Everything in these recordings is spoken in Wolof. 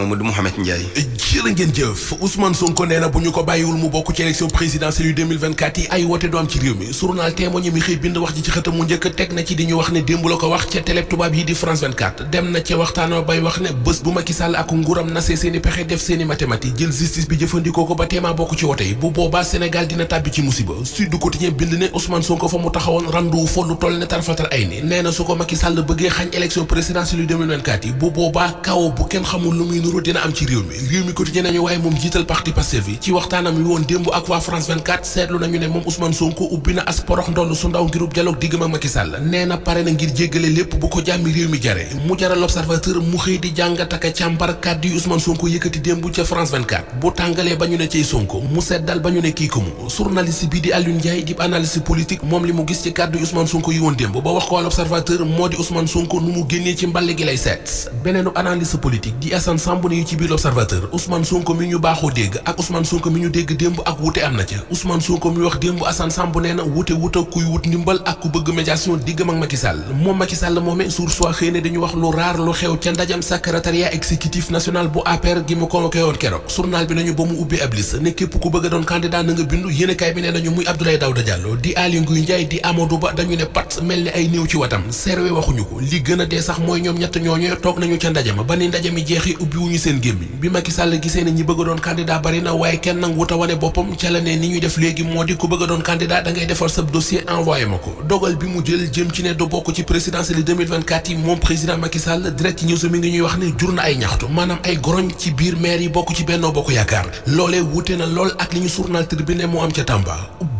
Mamadou Mouhamed Ndiaye. jërë ngeen jëf Ousmane Sonko nee na bu ñu ko bàyyiwul mu bokk ci élection présidentielle yu 2024 yi ay wote du am ci réew mi journal Témoin mi xëy bind wax ji ci xëtam mu njëkk teg na ci di ñu wax ne démb la ko wax ca télé tubaab yi di France 24 dem na ca waxtaanoo bay wax ne bés bu Macky Sall ak nguuram nasee seeni pexe def seeni mathématique jël justice bi jëfandikoo ko ba téemaa bokk ci wote yi bu boobaa Sénégal dina tàbbi ci musiba Sud Quotidien bind ne Ousmane Sonko fa mu taxawoon randu fa lu toll ne tarfatal ay ni nee na su ko Macky Sall bëggee xañ élection présidentielle yu 2024 yi bu boobaa kaw bu kenn xamul lu muy nuru dina am ci réew mi quotidien nañu waaye moom jiital parti Pastef yi ci waxtaanam wi woon démb ak waa France 24 seetlu nañu ne moom Ousmane Sonko ubbi na as porox ndoll su ndaw ngirub dialogue diggam ak Macky Sall nee na pare na ngir jéggale lépp bu ko jàmmi réew mi jare mu jaral l'Observateur mu xëy di jàngat ak càmbar kàddu yi Ousmane Sonko yëkkati démb ca France 24 bu tàngalee ba ñu ne ciy Sonko mu seddal ba ñu ne kii ko mu journaliste bi di Alioune Ndiaye di analyste politique moom li mu gis ci kàddu yi Ousmane Sonko yi woon démb ba wax ko waa l'Observateur moo di Ousmane Sonko nu mu génnee ci mballe gi lay seet beneenu analyste politique di Assane Samb ne yu ci biir l'Observateur Ousmane Sonko mi ñu baaxoo dégg ak Ousmane Sonko mi ñu dégg démb ak wute am na ca Ousmane Sonko mi wax démb Assane Samb nee na wute kuy wut ndimbal ak ku bëgg médiation diggam ak Macky Sall moom Macky Sall moome Source A xëy ne dañu wax lu raar lu xew ca ndajam secrétariat exécutif national bu APR gi mu convoqué woon keroog journal bi nañu ba mu ubbi ab liste ne képp ku bëgg a doon candidat na nga bindu yéenekaay bi nee nañu muy Abdoulaye Daouda Diallo di Aly Ngouille Ndiaye di Amadou Ba dañu ne pat mel ni ay néew ci watam serwe waxuñu ko li gën a dee sax mooy ñoom ñett ñooñu toog nañu ca ndajama ba ni ndajami jeexi ubbi wuñu seen gémmiñ bi Macky Sall gisee ne ñi bëgg a doon candidat bari na waaye kenn nangu wuta wane boppam ca la ne ni ñuy def léegi moo di ku bëgg a doon candidat da ngay defar sa dossier envoyé ma ko dogal bi mu jël jëm ci ne du bokk ci présidentielle 2024 yi moom président Macky Sall direct news mi ngi ñuy wax ne jur na ay ñaxtu maanaam ay groñ ci biir maire yi bokk ci Benno Bokk Yaakaar loolee wute na lool ak li ñu journal Tribune moo am ca Tamba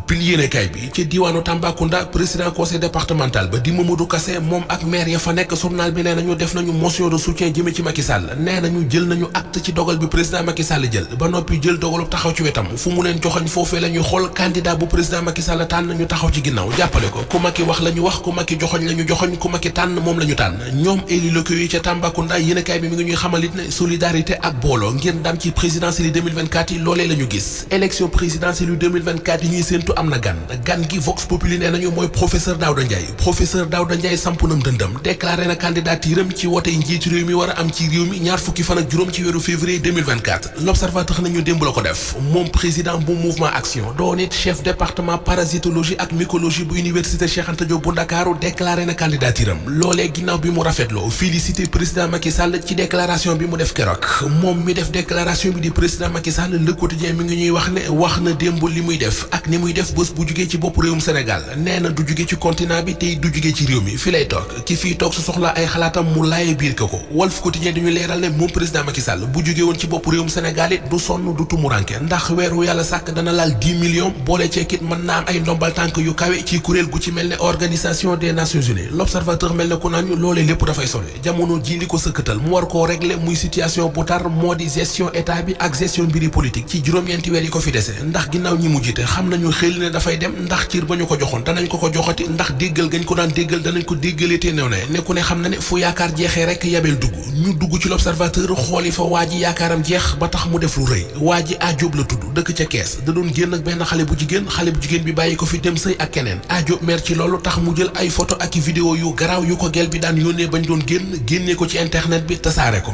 bil yéenekaay bi ci diwaanu Tambacounda président conseil départemental ba di Mamadou Kassé moom ak maire ya fa nekk journal bi nee nañu def nañu motion de soutien jëme ci Macky Sall nee nañu jël nañu acte ci dogal bi président Macky Sall jël ba noppi jël dogalu taxaw ci wetam fu mu leen joxoñ foofee la ñuy xool candidat bu président Macky Sall tànn ñu taxaw ci ginnaaw jàppale ko ku Macky wax la ñu wax ku Macky joxoñ la ñu joxoñ ku Macky tànn moom la ñu tànn ñoom élus locaux yi ca Tambacounda yéenekaay bi mi ngi ñuy xamalit ne solidarité ak booloo ngir ndam ci présidentielle yi 2024 yi loolee la ñu gis élection présidentielle yu 2024 yi ñuy séentu am na gan gi Vox Populi nee nañu mooy professeur Daouda Ndiaye samp nam dëndam déclaré na candidaturam ci wote yi njiitu réew mi war a am ci réew mi ñaar fukki fan ak juróom ci weeru février 2024 l'Observateur nañu démb la ko def moom président bu mouvement action doon it chef département parasitologie ak mycologie bu université Cheikh Anta Diop bu Ndakaaru déclaré na candidaturam loolee ginnaaw bi mu rafetloo félicité président Macky Sall ci déclaration bi mu def keroog moom mi def déclaration bi di président Macky Sall Le Quotidien mi ngi ñuy wax ne wax na démb li muy def ak ni muy def bés bu jugee ci bopp réewum Sénégal nee na du jugee ci continent bi tey du jugee ci réew mi fi lay toog ki fii toog su soxla ay xalaatam mu laaye biir ko Walf Quotidien dañu leeral ne moom président Macky Sall bu jugee woon ci bopp réewum Sénégal it du sonn du tumuranke ndax weeru yàlla sàkk dana laal 10 millions boole ceekit mën naa am ay ndombal tànk yu kawe ci kuréel gu ci mel ne Organisation des Nations Unies L'Observateur mel ne ku naan ñu loolee lépp dafay sore jamono ji li ko sëkkatal mu war koo régler muy situation bu tar moo di gestion état bi ak gestion mbiri politique ci juróom-ñeenti weer yi ko fi dese ndax ginnaaw ñi mu jiite xam nañu xel ne dafay dem ndax cër ba ñu ko joxoon danañ ko joxati ndax déggal gañ ko daan déggal danañ ko déggalee te new ne ku ne xam na ne fu yaakaar jeexee rek yabel dugg ñu dugg ci l'Observateur xooli fa waa ji yaakaaram jeex ba tax mu def lu rëy waa ji Ajóob la tudd dëkk ca Kees da doon génn ak benn xale bu jigéen bi bàyyi ko fi dem sëy ak keneen Ajóob mer ci loolu tax mu jël ay photo ak vidéo yu garaaw yu ko gel bi daan yónnee bañ doon génnee ko ci internet bi tasaare ko